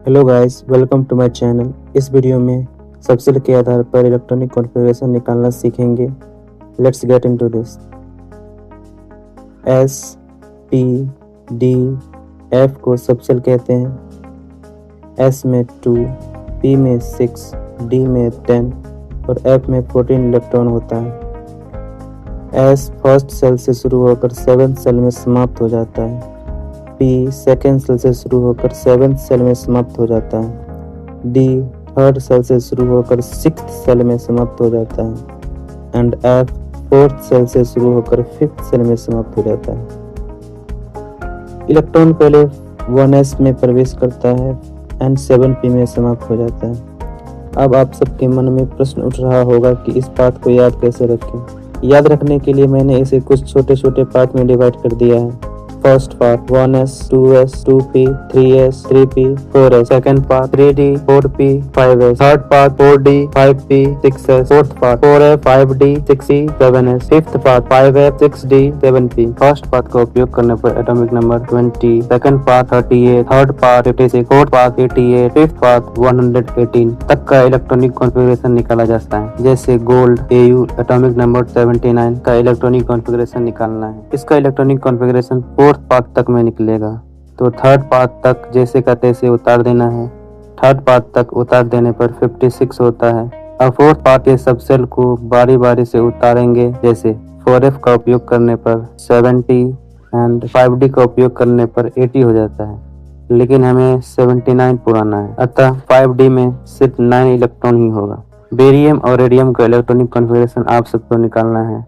Hello guys, welcome to my channel. इस video में subshell के आधार पर इलेक्ट्रॉनिक कॉन्फ़िगरेशन निकालना सीखेंगे। Let's get into this. S, P, D, F को सबसेल कहते हैं। एस में 2, पी में 6, डी में 10 और एफ में 14 इलेक्ट्रॉन होता है। एस फर्स्ट सेल से शुरू होकर 7th सेल में समाप्त हो जाता है। पी सेकेंड सेल से शुरू होकर 7th सेल में समाप्त हो जाता है। डी थर्ड सेल से शुरू होकर 6th सेल में समाप्त हो जाता है। एंड एफ 4th सेल से शुरू होकर 5th सेल में समाप्त हो जाता है। इलेक्ट्रॉन पहले 1s में प्रवेश करता है एंड 7p में समाप्त हो जाता है। अब आप सबके मन में प्रश्न उठ रहा होगा कि इस पाथ को याद कैसे रखें। याद रखने के लिए मैंने इसे कुछ छोटे छोटे पाथ में डिवाइड कर दिया है। First path 1s, 2s, 2p, 3s, 3p, 4s, second path 3d, 4p, 5s, third path 4d, 5p, 6s, fourth path 4f, 5d, 6e, 7s, fifth path 5f, 6d, 7p। First path का उपयोग करने पर atomic number 20, second path 38, third path 56, fourth path 88, fifth path 118 तक का electronic configuration निकाला जाता है। जैसे गोल्ड Au एटॉमिक नंबर 79 का इलेक्ट्रॉनिक कॉन्फ़िगरेशन निकालना है। इसका इलेक्ट्रॉनिक कॉन्फ़िगरेशन फोर्थ पाथ तक में निकलेगा, तो थर्ड पाथ तक जैसे का तैसे उतार देना है। थर्ड पाथ तक उतार देने पर 56 होता है। अब फोर्थ पाथ के सबसेल को बारी बारी से उतारेंगे। जैसे 4f का उपयोग करने पर 70 एंड 5d का उपयोग करने पर 80 हो जाता है, लेकिन हमें 79 पुराना है, अतः 5d में सिर्फ 9 इलेक्ट्रॉन ही होगा। बेरियम और रेडियम का इलेक्ट्रॉनिक कॉन्फ़िगरेशन आप सबको निकालना है।